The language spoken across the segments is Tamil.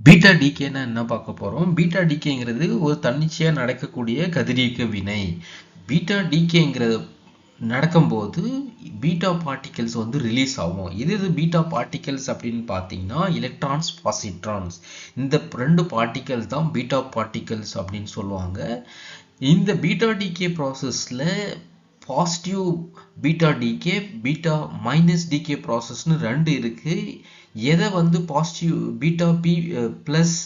பீட்டா டிகேன்னா என்ன பார்க்க போறோம்? பீட்டா டிகேங்கிறது ஒரு தன்னிச்சையா நடக்கக்கூடிய கதிரியக்க வினை. பீட்டா டிகேங்கிறது நடக்கும்போது பீட்டா பார்ட்டிகல்ஸ் வந்து ரிலீஸ் ஆகும். இது பீட்டா பார்ட்டிகல்ஸ் அப்படின்னு பார்த்தீங்கன்னா எலக்ட்ரான்ஸ், பாசிட்ரான்ஸ். இந்த ரெண்டு பார்ட்டிகல்ஸ் தான் பீட்டா பார்ட்டிகல்ஸ் அப்படின்னு சொல்லுவாங்க. இந்த பீட்டா டிகே ப்ராசஸ்ல positive beta decay, beta minus decay ப்ராசஸ்னு ரெண்டு இருக்கு. எதை வந்து பாசிட்டிவ் பீட்டா பி பிளஸ்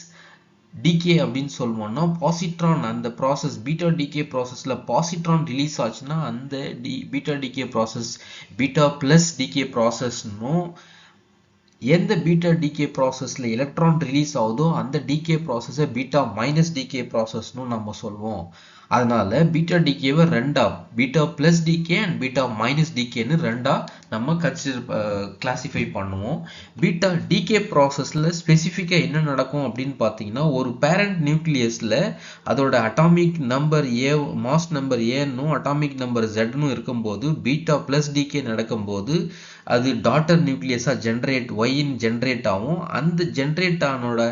டிகே அப்படின்னு சொல்லுவோம்னா, பாசிட்ரான் அந்த ப்ராசஸ் பீட்டா டிகே ப்ராசஸ்ல பாசிட்ரான் ரிலீஸ் ஆச்சுன்னா அந்த beta decay process beta plus decay ப்ராசஸ்னும், எந்த பீட்டா டிகே ப்ராசஸ்ல எலக்ட்ரான் ரிலீஸ் ஆகுதோ அந்த டிகே ப்ராசஸை பீட்டா மைனஸ் டிகே ப்ராசஸ்னு நம்ம சொல்லுவோம். அதனால பீட்டா டிகேவை ரெண்டா, beta plus decay and beta minus டிகேன்னு ரெண்டா நம்ம கிளாசிஃபை பண்ணுவோம். பீட்டா டிகே ப்ராசஸ்ல ஸ்பெசிஃபிக்கா என்ன நடக்கும் அப்படின்னு பார்த்தீங்கன்னா, ஒரு பேரண்ட் நியூக்ளியஸ்ல அதோட atomic number A, mass number ஏன்னும் அட்டாமிக் நம்பர் ஜெட்னும் இருக்கும்போது பீட்டா பிளஸ் டிகே நடக்கும்போது அது டாட்டர் நியூக்ளியஸா ஜென்ரேட் ஆகும். அந்த ஜென்ரேட் ஆனோட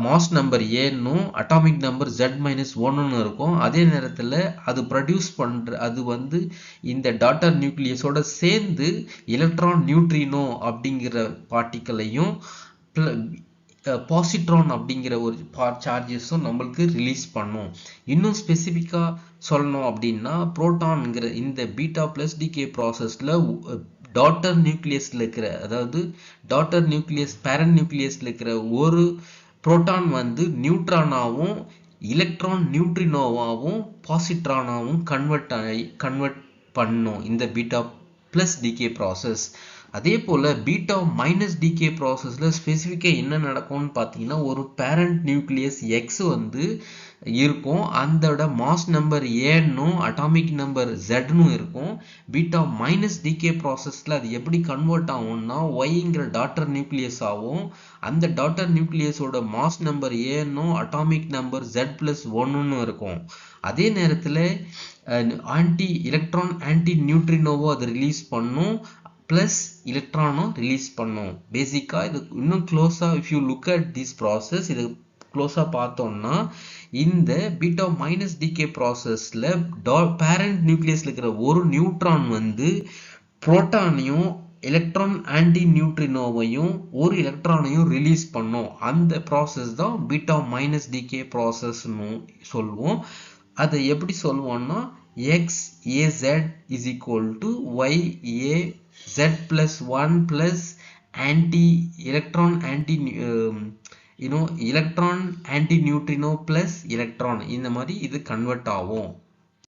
மாஸ் நம்பர் ஏன்னும் அட்டாமிக் நம்பர் Z-1ன்னு இருக்கும். அதே நேரத்தில் அது ப்ரொடியூஸ் அது வந்து இந்த டாட்டர் நியூக்ளியஸோட சேர்ந்து எலக்ட்ரான், நியூட்ரினோ அப்படிங்கிற பார்ட்டிக்கலையும் பாசிட்ரான் அப்படிங்கிற ஒரு சார்ஜஸும் நம்மளுக்கு ரிலீஸ் பண்ணும். இன்னும் ஸ்பெசிஃபிக்காக சொல்லணும் அப்படின்னா, புரோட்டான்ங்கிற இந்த பீட்டா பிளஸ் டிகே ப்ராசஸில் டாட்டர் நியூக்ளியஸ்ல இருக்கிற, அதாவது டாட்டர் நியூக்ளியஸ் பேரண்ட் நியூக்ளியஸ்ல இருக்கிற ஒரு புரோட்டான் வந்து நியூட்ரானாவும் எலக்ட்ரான் நியூட்ரினோவாவும் பாசிட்ரானாவும் கன்வெர்ட் பண்ணும் இந்த பீட்டா பிளஸ் டிகே ப்ராசஸ். அதே போல பீட்டா மைனஸ் டிகே ப்ராசஸ்ல ஸ்பெசிஃபிக்கா என்ன நடக்கும்னு பார்த்தீங்கன்னா, ஒரு பேரண்ட் நியூக்ளியஸ் எக்ஸ் வந்து இருக்கும். அதோட மாஸ் நம்பர் ஏன்னும் அட்டாமிக் நம்பர் ஜெட்னும் இருக்கும். பீட்டா மைனஸ் டிகே ப்ராசஸ்ல அது எப்படி கன்வெர்ட் ஆகும்னா, ஒய்ங்கிற டாட்டர் நியூக்ளியஸ் ஆகும். அந்த டாட்டர் நியூக்ளியஸோட மாஸ் நம்பர் ஏன்னும் அட்டாமிக் நம்பர் Z+1ன்னு இருக்கும். அதே நேரத்தில் எலக்ட்ரான் ஆன்டி நியூட்ரினோவோ அது ரிலீஸ் பண்ணும், பிளஸ் எலக்ட்ரானும் ரிலீஸ் பண்ணும். பேசிக்கா இது இன்னும் க்ளோஸா if you look at this process, இது க்ளோஸா பார்த்தோம்னா இந்த பீட்டா மைனஸ் டிகே ப்ராசஸ்ல பேரண்ட் நியூக்ளியஸ்ல இருக்கிற ஒரு நியூட்ரான் வந்து புரோட்டானையும் எலக்ட்ரான் ஆன்டி நியூட்ரினோவையும் ஒரு எலக்ட்ரானையும் ரிலீஸ் பண்ணும். அந்த ப்ராசஸ் தான் பீட்டா மைனஸ் டிகே ப்ராசஸ்னு சொல்லுவோம். அதை எப்படி சொல்லுவோம்னா, XAZ is equal to YAZ+1 plus electron anti neutrino plus electron. இந்த மாதிரி இது கன்வெர்ட் ஆகும்.